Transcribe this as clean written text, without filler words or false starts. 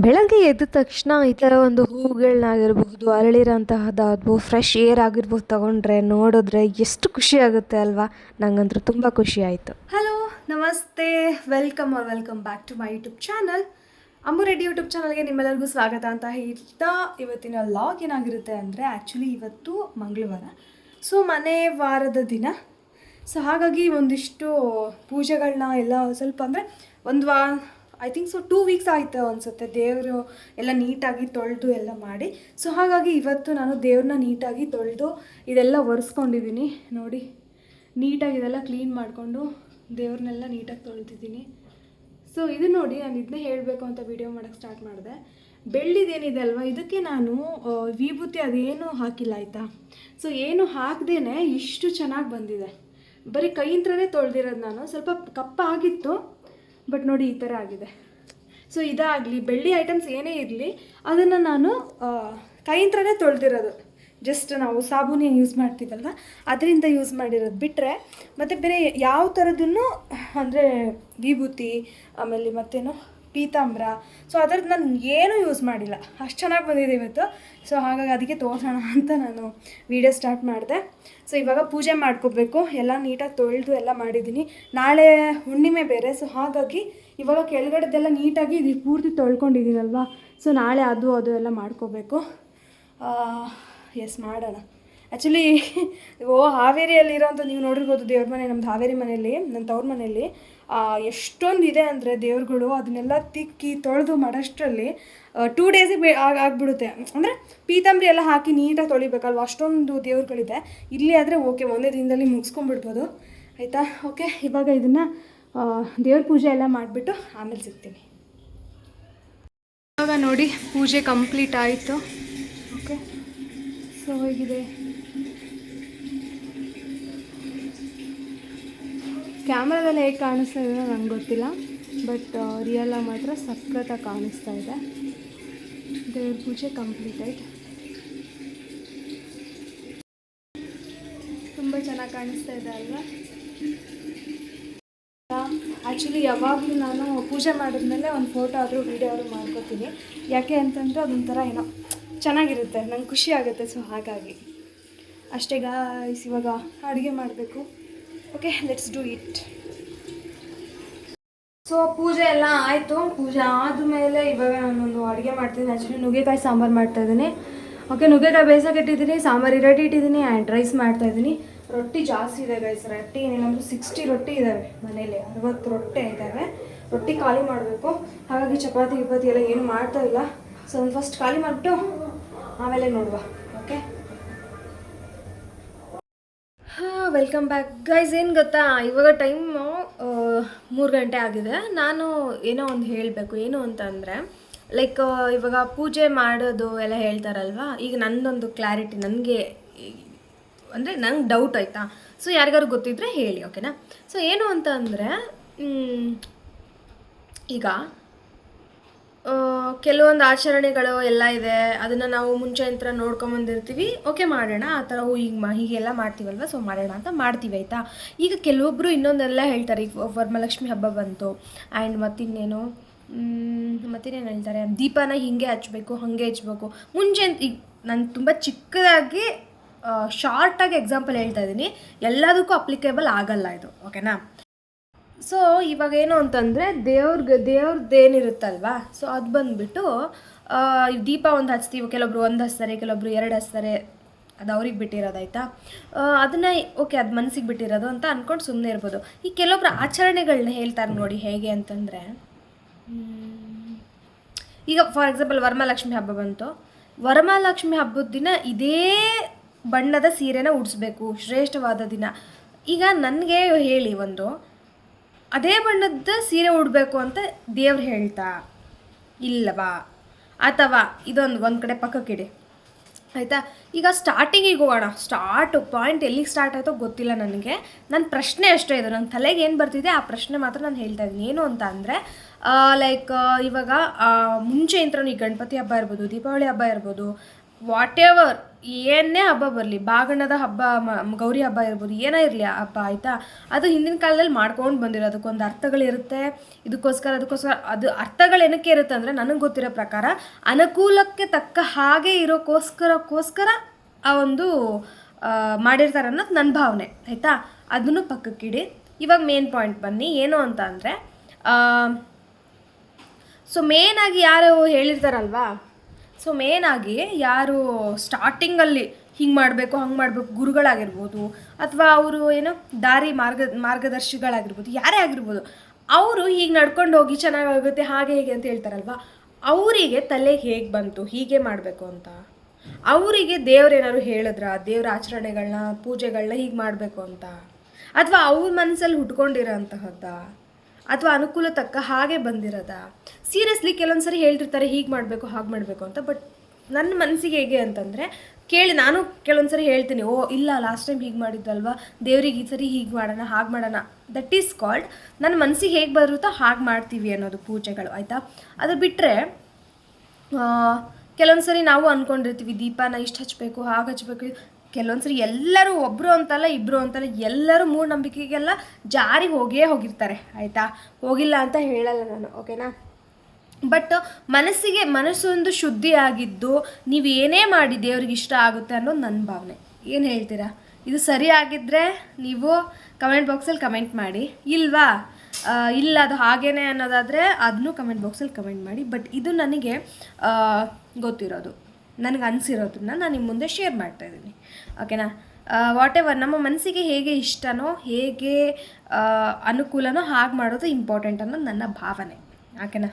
ಬೆಳಗ್ಗೆ ಎದ್ದ ತಕ್ಷಣ ಈ ಥರ ಒಂದು ಹೂಗಳನ್ನಾಗಿರ್ಬಹುದು, ಅರಳಿರೋಂತಹದ್ದು ಫ್ರೆಶ್ ಏರ್ ಆಗಿರ್ಬೋದು ತಗೊಂಡ್ರೆ ನೋಡಿದ್ರೆ ಎಷ್ಟು ಖುಷಿ ಆಗುತ್ತೆ ಅಲ್ವಾ. ನಂಗಂತೂ ತುಂಬ ಖುಷಿ ಆಯಿತು. ಹಲೋ, ನಮಸ್ತೆ, welcome back to my YouTube channel. Ammu Reddy YouTube ಚಾನಲ್ಗೆ ನಿಮ್ಮೆಲ್ಲರಿಗೂ ಸ್ವಾಗತ ಅಂತ ಹೇಳ್ತಾ, ಇವತ್ತಿನ ಲಾಗ್ ಏನಾಗಿರುತ್ತೆ ಅಂದರೆ, ಆ್ಯಕ್ಚುಲಿ ಇವತ್ತು ಮಂಗಳವಾರ, ಸೊ ಮನೆ ವಾರದ ದಿನ. ಸೊ ಹಾಗಾಗಿ ಒಂದಿಷ್ಟು ಪೂಜೆಗಳನ್ನ ಎಲ್ಲ ಸ್ವಲ್ಪ ಅಂದರೆ ಒಂದು ಐ ಥಿಂಕ್ ಸೊ 2 ವೀಕ್ಸ್ ಆಯಿತು ಅನಿಸುತ್ತೆ, ದೇವರು ಎಲ್ಲ ನೀಟಾಗಿ ತೊಳೆದು ಎಲ್ಲ ಮಾಡಿ. ಸೊ ಹಾಗಾಗಿ ಇವತ್ತು ನಾನು ದೇವ್ರನ್ನ ನೀಟಾಗಿ ತೊಳೆದು ಇದೆಲ್ಲ ಒರೆಸ್ಕೊಂಡಿದ್ದೀನಿ ನೋಡಿ. ನೀಟಾಗಿ ಇದೆಲ್ಲ ಕ್ಲೀನ್ ಮಾಡಿಕೊಂಡು ದೇವ್ರನ್ನೆಲ್ಲ ನೀಟಾಗಿ ತೊಳೆದಿದ್ದೀನಿ. ಸೊ ಇದು ನೋಡಿ, ನಾನು ಇದನ್ನೇ ಹೇಳಬೇಕು ಅಂತ ವಿಡಿಯೋ ಮಾಡೋಕ್ಕೆ ಸ್ಟಾರ್ಟ್ ಮಾಡಿದೆ. ಬೆಳ್ಳಿದೇನಿದೆ ಅಲ್ವಾ, ಇದಕ್ಕೆ ನಾನು ವಿಭೂತಿ ಅದೇನು ಹಾಕಿಲ್ಲ ಆಯಿತಾ. ಸೊ ಏನು ಹಾಕ್ದೇ ಇಷ್ಟು ಚೆನ್ನಾಗಿ ಬಂದಿದೆ. ಬರೀ ಕೈಯಿಂದನೇ ತೊಳೆದಿರೋದು ನಾನು. ಸ್ವಲ್ಪ ಕಪ್ಪ ಆಗಿತ್ತು, ಬಟ್ ನೋಡಿ ಈ ಥರ ಆಗಿದೆ. ಸೊ ಇದಾಗಲಿ, ಬೆಳ್ಳಿ ಐಟಮ್ಸ್ ಏನೇ ಇರಲಿ ಅದನ್ನು ನಾನು ಕೈಯಿಂದನೇ ತೊಳೆದಿರೋದು. ಜಸ್ಟ್ ನಾವು ಸಾಬೂನು ಯೂಸ್ ಮಾಡ್ತೀವಲ್ವ, ಅದರಿಂದ ಯೂಸ್ ಮಾಡಿರೋದು ಬಿಟ್ಟರೆ ಮತ್ತು ಬೇರೆ ಯಾವ ಥರದನ್ನು ಅಂದರೆ ವಿಭೂತಿ ಆಮೇಲೆ ಮತ್ತೇನು ಪೀತಾಂಬರ, ಸೊ ಅದರದ್ದು ನಾನು ಏನೂ ಯೂಸ್ ಮಾಡಿಲ್ಲ. ಅಷ್ಟು ಚೆನ್ನಾಗಿ ಬಂದಿದೆ ಇವತ್ತು. ಸೊ ಹಾಗಾಗಿ ಅದಕ್ಕೆ ತೋರಿಸೋಣ ಅಂತ ನಾನು ವೀಡಿಯೋ ಸ್ಟಾರ್ಟ್ ಮಾಡಿದೆ. ಸೊ ಇವಾಗ ಪೂಜೆ ಮಾಡ್ಕೋಬೇಕು. ಎಲ್ಲ ನೀಟಾಗಿ ತೊಳೆದು ಎಲ್ಲ ಮಾಡಿದ್ದೀನಿ. ನಾಳೆ ಹುಣ್ಣಿಮೆ ಬೇರೆ, ಸೊ ಹಾಗಾಗಿ ಇವಾಗ ಕೆಳಗಡೆದೆಲ್ಲ ನೀಟಾಗಿ ಇದು ಪೂರ್ತಿ ತೊಳ್ಕೊಂಡಿದ್ದೀನಲ್ವ. ಸೊ ನಾಳೆ ಅದು ಎಲ್ಲ ಮಾಡ್ಕೋಬೇಕು. ಎಸ್, ಮಾಡೋಣ. ಆ್ಯಕ್ಚುಲಿ ಹಾವೇರಿಯಲ್ಲಿರೋಂಥ ನೀವು ನೋಡಿರ್ಬೋದು ದೇವ್ರ ಮನೆ, ನಮ್ಮದು ಹಾವೇರಿ ಮನೆಯಲ್ಲಿ, ನನ್ನ ತವ್ರ ಮನೆಯಲ್ಲಿ ಎಷ್ಟೊಂದು ಇದೆ ಅಂದರೆ ದೇವ್ರುಗಳು. ಅದನ್ನೆಲ್ಲ ತಿಕ್ಕಿ ತೊಳೆದು ಮಾಡೋಷ್ಟರಲ್ಲಿ 2 ಡೇಸಿಗೆ ಆಗಿಬಿಡುತ್ತೆ. ಅಂದರೆ ಪೀತಾಂಬರಿ ಎಲ್ಲ ಹಾಕಿ ನೀಟಾಗಿ ತೊಳಿಬೇಕಲ್ವ, ಅಷ್ಟೊಂದು ದೇವ್ರುಗಳಿದೆ. ಇಲ್ಲಿ ಆದರೆ ಓಕೆ, ಒಂದೇ ದಿನದಲ್ಲಿ ಮುಗಿಸ್ಕೊಂಡ್ಬಿಡ್ಬೋದು ಆಯಿತಾ. ಓಕೆ, ಇವಾಗ ಇದನ್ನು ದೇವ್ರ ಪೂಜೆ ಎಲ್ಲ ಮಾಡಿಬಿಟ್ಟು ಆಮೇಲೆ ಸಿಗ್ತೀನಿ. ಇವಾಗ ನೋಡಿ, ಪೂಜೆ ಕಂಪ್ಲೀಟ್ ಆಯಿತು. ಓಕೆ, ಸೊ ಹೇಗಿದೆ ಕ್ಯಾಮ್ರಾದಲ್ಲಿ ಹೇಗೆ ಕಾಣಿಸ್ತಾ ಇದೆ ನಂಗೆ ಗೊತ್ತಿಲ್ಲ, ಬಟ್ ರಿಯಲಾಗಿ ಮಾತ್ರ ಸಖತ್ತಾಗಿ ಕಾಣಿಸ್ತಾ ಇದೆ. ದೇವ್ರ ಪೂಜೆ ಕಂಪ್ಲೀಟ್ ಆಯ್ತು. ತುಂಬ ಚೆನ್ನಾಗಿ ಕಾಣಿಸ್ತಾ ಇದೆ ಅಲ್ವಾ. ಆ್ಯಕ್ಚುಲಿ ಯಾವಾಗಲೂ ನಾನು ಪೂಜೆ ಮಾಡಿದ್ಮೇಲೆ ಒಂದು ಫೋಟೋ ಆದರೂ ವೀಡಿಯೋ ಆದರೂ ಮಾಡ್ಕೋತೀನಿ. ಯಾಕೆ ಅಂತಂದರೆ ಅದೊಂಥರ ಏನೋ ಚೆನ್ನಾಗಿರುತ್ತೆ, ನಂಗೆ ಖುಷಿ ಆಗುತ್ತೆ. ಸೊ ಹಾಗಾಗಿ ಅಷ್ಟೇ ಗಾಯ್ಸ್, ಇವಾಗ ಅಡುಗೆ ಮಾಡಬೇಕು. Okay, let's do it. So ಪೂಜೆ ಎಲ್ಲ ಆಯಿತು. ಪೂಜೆ ಆದಮೇಲೆ ಇವಾಗ ನಾನೊಂದು ಅಡುಗೆ ಮಾಡ್ತೀನಿ. ಆ್ಯಕ್ಚುಲಿ ನುಗ್ಗೆಕಾಯಿ ಸಾಂಬಾರು ಮಾಡ್ತಾಯಿದ್ದೀನಿ. ಓಕೆ, ನುಗ್ಗೆಕಾಯಿ ಬೇಯಿಸೋಕೆ ಇಟ್ಟಿದ್ದೀನಿ, ಸಾಂಬಾರು ರೆಡಿ ಇಟ್ಟಿದ್ದೀನಿ, ಆ್ಯಂಡ್ ರೈಸ್ ಮಾಡ್ತಾಯಿದ್ದೀನಿ. ರೊಟ್ಟಿ ಜಾಸ್ತಿ ಇದೆ ಗೈಸ್. ರೊಟ್ಟಿ ಏನಿಲ್ಲ 60 ರೊಟ್ಟಿ ಇದ್ದಾವೆ ಮನೇಲಿ, 60 ರೊಟ್ಟಿ ಇದ್ದಾವೆ. ರೊಟ್ಟಿ ಖಾಲಿ ಮಾಡಬೇಕು. ಹಾಗಾಗಿ ಚಪಾತಿ ಎಲ್ಲ ಏನು ಮಾಡ್ತಾ ಇಲ್ಲ. ಸೊ ಒಂದು ಫಸ್ಟ್ ಖಾಲಿ ಮಾಡಿಬಿಟ್ಟು ಆಮೇಲೆ ನೋಡುವ. Okay, welcome back guys. ಏನು ಗೊತ್ತಾ, ಇವಾಗ ಟೈಮು 3 ಗಂಟೆ ಆಗಿದೆ. ನಾನು ಏನೋ ಒಂದು ಹೇಳಬೇಕು. ಏನು ಅಂತ ಅಂದರೆ, ಲೈಕ್ ಇವಾಗ ಪೂಜೆ ಮಾಡೋದು ಎಲ್ಲ ಹೇಳ್ತಾರಲ್ವ. ಈಗ ನನ್ನದೊಂದು ಕ್ಲಾರಿಟಿ, ನನಗೆ ಅಂದರೆ ನಂಗೆ ಡೌಟ್ ಆಯಿತಾ. ಸೊ ಯಾರಿಗಾರು ಗೊತ್ತಿದ್ದರೆ ಹೇಳಿ, ಓಕೆನಾ. ಸೊ ಏನು ಅಂತ ಅಂದರೆ, ಈಗ ಕೆಲವೊಂದು ಆಚರಣೆಗಳು ಎಲ್ಲ ಇದೆ, ಅದನ್ನು ನಾವು ಮುಂಚೆ ನೋಡ್ಕೊಂಬಂದಿರ್ತೀವಿ. ಓಕೆ, ಮಾಡೋಣ ಆ ಥರ ಹೀಗೆಲ್ಲ ಮಾಡ್ತೀವಲ್ವ, ಸೊ ಮಾಡೋಣ ಅಂತ ಮಾಡ್ತೀವಿ ಆಯಿತಾ. ಈಗ ಕೆಲವೊಬ್ಬರು ಇನ್ನೊಂದೆಲ್ಲ ಹೇಳ್ತಾರೆ. ಈಗ ವರಮಹಾಲಕ್ಷ್ಮಿ ಹಬ್ಬ ಬಂತು, ಆ್ಯಂಡ್ ಮತ್ತಿನ್ನೇನು ಹೇಳ್ತಾರೆ, ದೀಪನ ಹೀಗೆ ಹಚ್ಚಬೇಕು, ಹಾಗೆ ಹಚ್ಬೇಕು. ಮುಂಚೆ ಈಗ ನಾನು ತುಂಬ ಚಿಕ್ಕದಾಗಿ ಶಾರ್ಟಾಗಿ ಎಕ್ಸಾಂಪಲ್ ಹೇಳ್ತಾ ಇದ್ದೀನಿ, ಎಲ್ಲದಕ್ಕೂ ಅಪ್ಲಿಕೇಬಲ್ ಆಗಲ್ಲ ಇದು, ಓಕೆನಾ. ಸೊ ಇವಾಗ ಏನು ಅಂತಂದರೆ, ದೇವ್ರದ್ದೇನಿರುತ್ತಲ್ವಾ, ಸೊ ಅದು ಬಂದುಬಿಟ್ಟು ದೀಪ ಒಂದು ಹಚ್ತೀವಿ. ಕೆಲವೊಬ್ರು 1 ಹಚ್ತಾರೆ, ಕೆಲವೊಬ್ರು 2 ಹಚ್ತಾರೆ, ಅದು ಅವ್ರಿಗೆ ಬಿಟ್ಟಿರೋದಾಯ್ತಾ. ಅದನ್ನು ಓಕೆ, ಅದು ಮನಸ್ಸಿಗೆ ಬಿಟ್ಟಿರೋದು ಅಂತ ಅಂದ್ಕೊಂಡು ಸುಮ್ಮನೆ ಇರ್ಬೋದು. ಈ ಕೆಲವೊಬ್ರು ಆಚರಣೆಗಳನ್ನ ಹೇಳ್ತಾರೆ ನೋಡಿ, ಹೇಗೆ ಅಂತಂದರೆ, ಈಗ ಫಾರ್ ಎಕ್ಸಾಂಪಲ್ ವರಮಹಾಲಕ್ಷ್ಮಿ ಹಬ್ಬ ಬಂತು. ವರಮಹಾಲಕ್ಷ್ಮಿ ಹಬ್ಬದ ದಿನ ಇದೇ ಬಣ್ಣದ ಸೀರೆನ ಉಡಿಸ್ಬೇಕು, ಶ್ರೇಷ್ಠವಾದ ದಿನ. ಈಗ ನನಗೆ ಹೇಳಿ, ಅದೇ ಬಣ್ಣದ ಸೀರೆ ಉಡಬೇಕು ಅಂತ ದೇವ್ರು ಹೇಳ್ತಾ ಇಲ್ಲವಾ, ಅಥವಾ ಒಂದು ಕಡೆ ಪಕ್ಕಕ್ಕಿಡಿ ಆಯಿತಾ. ಈಗ ಸ್ಟಾರ್ಟಿಂಗಿಗೆ ಹೋಗೋಣ. ಪಾಯಿಂಟ್ ಎಲ್ಲಿಗೆ ಸ್ಟಾರ್ಟ್ ಆಯಿತೋ ಗೊತ್ತಿಲ್ಲ ನನಗೆ. ನನ್ನ ಪ್ರಶ್ನೆ ಅಷ್ಟೇ ಇದು, ನನ್ನ ತಲೆಗೆ ಏನು ಬರ್ತಿದೆ ಆ ಪ್ರಶ್ನೆ ಮಾತ್ರ ನಾನು ಹೇಳ್ತಾ ಇದ್ದೀನಿ. ಏನು ಅಂತ ಅಂದರೆ, ಲೈಕ್ ಇವಾಗ ಮುಂಚೆ ಇಂತ್ರನೂ ಈ ಗಣಪತಿ ಹಬ್ಬ ಇರ್ಬೋದು, ದೀಪಾವಳಿ ಹಬ್ಬ ಇರ್ಬೋದು, ವಾಟ್ ಎವರ್ ಏನೇ ಹಬ್ಬ ಬರಲಿ, ಬಾಗಣದ ಹಬ್ಬ, ಗೌರಿ ಹಬ್ಬ ಇರ್ಬೋದು, ಏನೇ ಇರಲಿ ಹಬ್ಬ ಆಯಿತಾ, ಅದು ಹಿಂದಿನ ಕಾಲದಲ್ಲಿ ಮಾಡ್ಕೊಂಡು ಬಂದಿರೋ ಅದಕ್ಕೊಂದು ಅರ್ಥಗಳಿರುತ್ತೆ. ಅದಕ್ಕೋಸ್ಕರ ಅದು ಅರ್ಥಗಳೇನಕ್ಕೆ ಇರುತ್ತೆ ಅಂದರೆ, ನನಗೆ ಗೊತ್ತಿರೋ ಪ್ರಕಾರ ಅನುಕೂಲಕ್ಕೆ ತಕ್ಕ ಹಾಗೆ ಇರೋಕ್ಕೋಸ್ಕರ ಆ ಒಂದು ಮಾಡಿರ್ತಾರೆ ಅನ್ನೋದು ನನ್ನ ಭಾವನೆ ಆಯಿತಾ. ಅದನ್ನು ಪಕ್ಕಕ್ಕಿಡಿ. ಇವಾಗ ಮೇನ್ ಪಾಯಿಂಟ್ ಬನ್ನಿ, ಏನು ಅಂತ ಅಂದರೆ, ಸೊ ಮೇನಾಗಿ ಯಾರು ಹೇಳಿರ್ತಾರಲ್ವಾ, ಸೊ ಮೇನಾಗಿ ಯಾರು ಸ್ಟಾರ್ಟಿಂಗಲ್ಲಿ ಹಿಂಗೆ ಮಾಡಬೇಕು ಹಂಗೆ ಮಾಡಬೇಕು ಗುರುಗಳಾಗಿರ್ಬೋದು, ಅಥವಾ ಅವರು ಏನೋ ಮಾರ್ಗದರ್ಶಿಗಳಾಗಿರ್ಬೋದು, ಯಾರೇ ಆಗಿರ್ಬೋದು, ಅವರು ಹೀಗೆ ನಡ್ಕೊಂಡು ಹೋಗಿ ಚೆನ್ನಾಗಾಗುತ್ತೆ ಹಾಗೆ ಹೀಗೆ ಅಂತ ಹೇಳ್ತಾರಲ್ವ, ಅವರಿಗೆ ತಲೆಗೆ ಹೇಗೆ ಬಂತು ಹೀಗೆ ಮಾಡಬೇಕು ಅಂತ? ಅವರಿಗೆ ದೇವ್ರೇನಾದ್ರು ಹೇಳಿದ್ರ, ದೇವ್ರ ಆಚರಣೆಗಳನ್ನ ಪೂಜೆಗಳನ್ನ ಹೀಗೆ ಮಾಡಬೇಕು ಅಂತ, ಅಥವಾ ಅವ್ರ ಮನಸ್ಸಲ್ಲಿ ಹುಟ್ಕೊಂಡಿರೋ ಅಂತಹದ್ದ, ಅಥವಾ ಅನುಕೂಲ ತಕ್ಕ ಹಾಗೆ ಬಂದಿರೋದ? ಸೀರಿಯಸ್ಲಿ ಕೆಲವೊಂದು ಸರಿ ಹೇಳ್ತಿರ್ತಾರೆ ಹೀಗೆ ಮಾಡಬೇಕು ಹಾಗೆ ಮಾಡಬೇಕು ಅಂತ, ಬಟ್ ನನ್ನ ಮನಸ್ಸಿಗೆ ಹೇಗೆ ಅಂತಂದರೆ, ನಾನು ಕೆಲವೊಂದು ಸರಿ ಹೇಳ್ತೀನಿ, ಓ ಇಲ್ಲ ಲಾಸ್ಟ್ ಟೈಮ್ ಹೀಗೆ ಮಾಡಿದ್ದಲ್ವಾ, ದೇವ್ರಿಗೆ ಈ ಸರಿ ಹೀಗೆ ಮಾಡೋಣ ಹಾಗೆ ಮಾಡೋಣ, ದಟ್ ಈಸ್ ಕಾಲ್ಡ್ ನನ್ನ ಮನಸ್ಸಿಗೆ ಹೇಗೆ ಬರುತ್ತೋ ಹಾಗೆ ಮಾಡ್ತೀವಿ ಅನ್ನೋದು ಪೂಜೆಗಳು ಆಯಿತಾ. ಅದು ಬಿಟ್ಟರೆ ಕೆಲವೊಂದು ಸರಿ ನಾವು ಅಂದ್ಕೊಂಡಿರ್ತೀವಿ ದೀಪನ ಇಷ್ಟು ಹಚ್ಚಬೇಕು ಹಾಗೆ ಹಚ್ಚಬೇಕು. ಕೆಲವೊಂದು ಸರಿ ಎಲ್ಲರೂ ಒಬ್ಬರು ಅಂತಲ್ಲ ಇಬ್ಬರು ಅಂತಲ್ಲ, ಎಲ್ಲರೂ ಮೂಢನಂಬಿಕೆಗೆಲ್ಲ ಜಾರಿ ಹೋಗಿರ್ತಾರೆ ಆಯಿತಾ. ಹೋಗಿಲ್ಲ ಅಂತ ಹೇಳಲ್ಲ ನಾನು, ಓಕೆನಾ. ಬಟ್ ಮನಸ್ಸೊಂದು ಶುದ್ಧಿಯಾಗಿದ್ದು ನೀವು ಏನೇ ಮಾಡಿ ದೇವ್ರಿಗೆ ಇಷ್ಟ ಆಗುತ್ತೆ ಅನ್ನೋದು ನನ್ನ ಭಾವನೆ. ಏನು ಹೇಳ್ತೀರಾ? ಇದು ಸರಿ ಆಗಿದ್ದರೆ ನೀವು ಕಮೆಂಟ್ ಬಾಕ್ಸಲ್ಲಿ ಕಮೆಂಟ್ ಮಾಡಿ, ಇಲ್ವಾ ಇಲ್ಲ ಅದು ಹಾಗೇನೆ ಅನ್ನೋದಾದರೆ ಅದನ್ನು ಕಮೆಂಟ್ ಬಾಕ್ಸಲ್ಲಿ ಕಮೆಂಟ್ ಮಾಡಿ. ಬಟ್ ಇದು ನನಗೆ ಗೊತ್ತಿರೋದು, ನನಗೆ ಅನಿಸಿರೋದನ್ನ ನಾನು ನಿಮ್ಮ ಮುಂದೆ ಶೇರ್ ಮಾಡ್ತಾಯಿದ್ದೀನಿ, ಓಕೆನಾ. ವಾಟ್ ಎವರ್ ನಮ್ಮ ಮನಸ್ಸಿಗೆ ಹೇಗೆ ಇಷ್ಟನೋ ಹೇಗೆ ಅನುಕೂಲನೋ ಹಾಗೆ ಮಾಡೋದು ಇಂಪಾರ್ಟೆಂಟ್ ಅನ್ನೋದು ನನ್ನ ಭಾವನೆ, ಓಕೆನಾ.